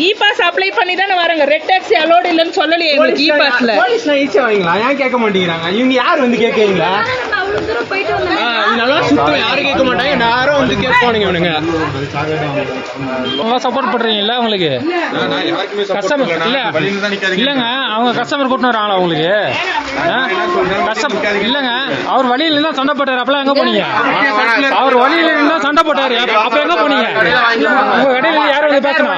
E-pass apply பண்ணி தானே வராங்க. ரெட் டாக்ஸி அலோட் இல்லன்னு சொல்லலையே உங்களுக்கு இ-பாஸ்ல. போலீஸ்னா ஈஸியா வாங்கலாம். ஏன் கேட்க மாட்டேங்கிறாங்க? இவங்க யார் வந்து கேட்கறீங்களா? இதெல்லாம் சுத்தம் யாரும் கேட்க மாட்டாங்க. யாரும் வந்து கேட்பானுங்க இவனுங்க. சப்போர்ட் பண்றீங்களா உங்களுக்கு? கஸ்டமர் இல்லங்க, அவங்க கஸ்டமர் கூட்டினு வராங்களா உங்களுக்கு? இல்லங்க, அவர் வழியில இருந்தா சண்டை போட்டாரு. அப்பெல்லாம் எங்க போனீங்க? அவர் வழியில இருந்தா சண்டை போட்டாரு. அப்ப எங்க போனீங்க? உங்க கடையில யாரும் வந்து பேசணும்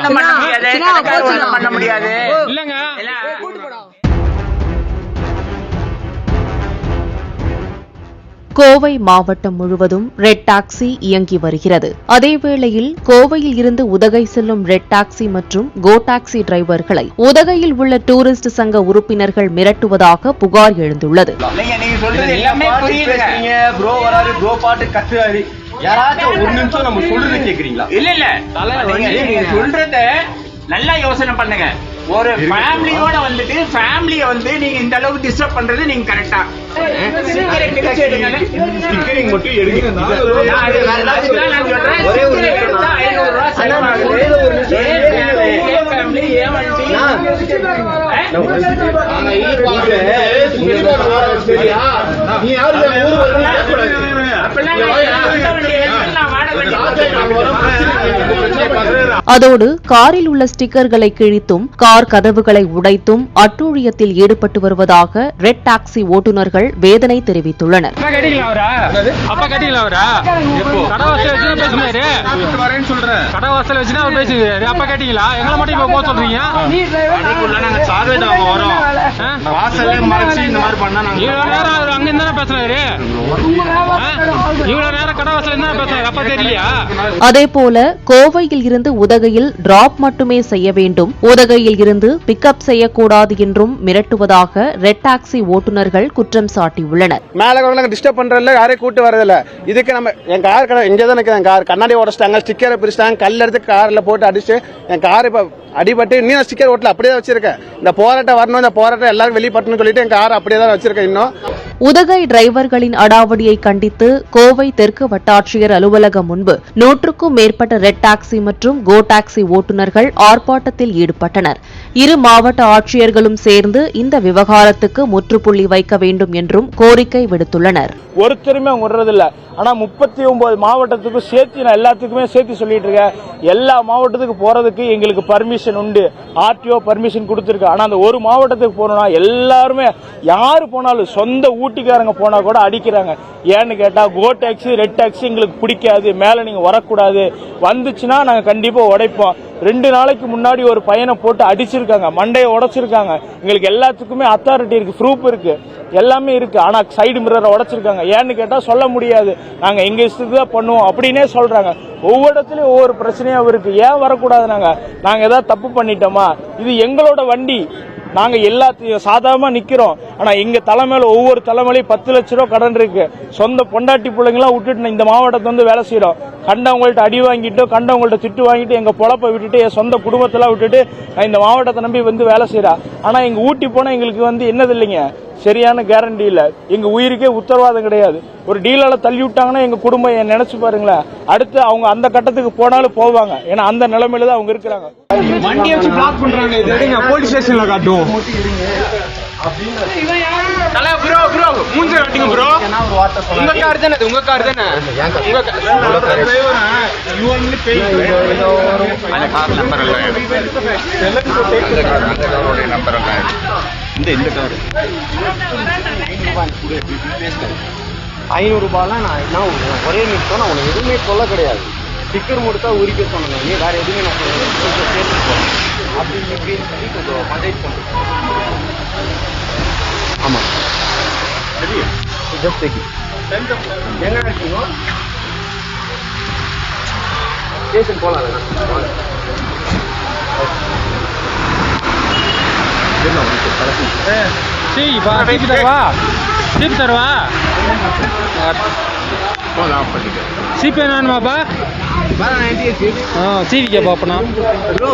பண்ண முடியாது இல்லங்க. கோவை மாவட்டம் முழுவதும் ரெட் டாக்ஸி இயங்கி வருகிறது. அதேவேளையில் கோவையில் இருந்து உதகை செல்லும் ரெட் டாக்ஸி மற்றும் கோ டாக்ஸி டிரைவர்களை உதகையில் உள்ள டூரிஸ்ட் சங்க உறுப்பினர்கள் மிரட்டுவதாக புகார் எழுந்துள்ளது. யாராச்சும் ஒரு நிமிஷம் நம்ம சொல்றது கேக்குறீங்களா? இல்ல சொல்றத நல்லா யோசனை பண்ணுங்க. ஒரு ஃபேமிலியோட வந்துட்டு ஃபேமிலியை வந்து நீங்க இந்த அளவுக்கு டிஸ்டர்ப் பண்றது நீங்க கரெக்டா? ஸ்டிக்கரிங் மட்டும் எடுங்க. ஒரே ஒரு 500 ரூபாய் செலவாகுது. அதோடு காரில் உள்ள ஸ்டிக்கர்களை கிழித்தும் கார் கதவுகளை உடைத்தும் அட்டூழியத்தில் ஈடுபட்டு வருவதாக ரெட் டாக்ஸி ஓட்டுநர்கள் வேதனை தெரிவித்துள்ளனர். அதேபோல கோவையில் இருந்து உதகையில் டிராப் மட்டுமே செய்ய வேண்டும், உதகையில் இருந்து பிக்கப் செய்யக்கூடாது என்றும் மிரட்டுவதாக ரெட் டாக்ஸி ஓட்டுநர்கள் குற்றம் சாட்டியுள்ளனர். மேல டிஸ்டர்ப் பண்றதுல யாரையும் கூட்டு வரதில்ல. இதுக்கு நம்ம என் கார் இங்கதான் நிற்கிறேன். கார் கண்ணாடி உடச்சிட்டாங்க, ஸ்டிக்கரை பிரிச்சிட்டாங்க, கல் எடுத்து கார்ல போட்டு அடிச்சு என் கார் இப்ப அடிபட்டு இன்னும் ஸ்டிக்கர் ஓட்டல அப்படியே வச்சிருக்கேன். இந்த போராட்டம் வரணும், இந்த போராட்டம் எல்லாரும் வெளிப்பட்டணும்னு சொல்லிட்டு என் கார் அப்படியே தான் வச்சிருக்கேன். இன்னும் உதகை டிரைவர்களின் அடாவடியை கண்டித்து கோவை தெற்கு வட்டாட்சியர் அலுவலகம் முன்பு 100க்கும் மேற்பட்ட ரெட் டாக்ஸி மற்றும் கோ டாக்ஸி ஓட்டுநர்கள் ஆர்ப்பாட்டத்தில் ஈடுபட்டனர். இரு மாவட்ட ஆட்சியர்களும் சேர்ந்து இந்த விவகாரத்துக்கு முற்றுப்புள்ளி வைக்க வேண்டும் என்றும் கோரிக்கை விடுத்துள்ளனர். ஒருத்தருமே விடுறதில்ல. ஆனா 39 மாவட்டத்துக்கும் சேர்த்து நான் எல்லாத்துக்குமே சேர்த்து சொல்லிட்டு இருக்கேன். எல்லா மாவட்டத்துக்கு போறதுக்கு எங்களுக்கு பர்மிஷன் உண்டு, ஆர்டிஓ பர்மிஷன் கொடுத்திருக்கு. ஆனா அந்த ஒரு மாவட்டத்துக்கு போனோம்னா எல்லாருமே யாரு போனாலும் சொந்த ஊட்டிக்காரங்க போனா கூட அடிக்கிறாங்க. ஏன்னு கேட்டா கோ டாக்ஸி ரெட் டாக்ஸி எங்களுக்கு பிடிக்காது, மேல நீங்க வரக்கூடாது, வந்துச்சுன்னா நாங்க கண்டிப்பா உடைப்போம். 2 நாளைக்கு முன்னாடி ஒரு பையனை போட்டு அடிச்சிருக்காங்க, மண்டையை உடைச்சிருக்காங்க. எங்களுக்கு எல்லாத்துக்குமே அத்தாரிட்டி இருக்கு, ப்ரூஃப் இருக்கு, எல்லாமே இருக்கு. ஆனா சைடு மிரரை உடைச்சிருக்காங்க. ஏன்னு கேட்டா சொல்ல முடியாது, நாங்க எங்க இஷ்டத்துக்கு தான் பண்ணுவோம் அப்படின்னே சொல்றாங்க. ஒவ்வொரு இடத்துலயும் ஒவ்வொரு பிரச்சனையா இருக்கு. ஏன் வரக்கூடாது? நாங்க ஏதாவது தப்பு பண்ணிட்டோமா? இது எங்களோட வண்டி, நாங்க எல்லாத்தையும் சாதாரணமா நிக்கிறோம். ஆனா எங்க தலைமையில ஒவ்வொரு தலைமையிலையும் 10 லட்சம் ரூபாய் கடன் இருக்கு. சொந்த பொண்டாட்டி பிள்ளைங்களாம் விட்டுட்டு இந்த மாவட்டத்தை வந்து வேலை செய்யறோம். கண்டவங்கள்ட்ட அடி வாங்கிட்டு, கண்டவங்கள்ட்ட திட்டு வாங்கிட்டு, எங்க பொழப்பை விட்டுட்டு, என் சொந்த குடும்பத்தெல்லாம் விட்டுட்டு நான் இந்த மாவட்டத்தை நம்பி வந்து வேலை செய்யறேன். ஆனா எங்க ஊட்டி போனா எங்களுக்கு வந்து என்னது இல்லைங்க, சரியான கேரண்டி இல்ல, எங்க உயிருக்கே உத்தரவாதம் கிடையாது. ஒரு டீலால தள்ளி விட்டாங்கன்னா எங்க குடும்பம் நினைச்சு பாருங்களேன், அடுத்து அவங்க அந்த கட்டத்துக்கு போனாலும் போவாங்க. ஏன்னா அந்த நிலைமையில தான் அவங்க இருக்கிறாங்க. வண்டியை வச்சு பிளாக் பண்றாங்க. இது எடுங்க, போலீஸ் ஸ்டேஷன்ல காட்டுவோம். ப்ரோ ப்ரோ மூஞ்ச காட்டுங்க ப்ரோ. உங்க கார் தானே? உங்க கார் தானே? உங்க அந்த கார் நம்பர் எல்லாம் நம்பர் எல்லாம் இந்த கார் 500 ரூபாய்லாம் நான் ஒரே நிமிஷம் நான் உனக்கு எதுவுமே சொல்ல கிடையாது. ஸ்டிக்கர் முடித்தா உரிக்க சொன்னேன். நீ வேற எதுவுமே நான் சொல்லுவேன் அப்படின்னு சொல்லி கொஞ்சம் கான்டாக்ட் பண்ணுறேன். ஆமாம் சரி, ஜஸ்ட் எங்க இருக்கீங்க? ஸ்டேஷன் போகலாம். சீப் தருவா சீப் வேணுமாப்பா? சீவிக்கா பாப்பனா ப்ரோ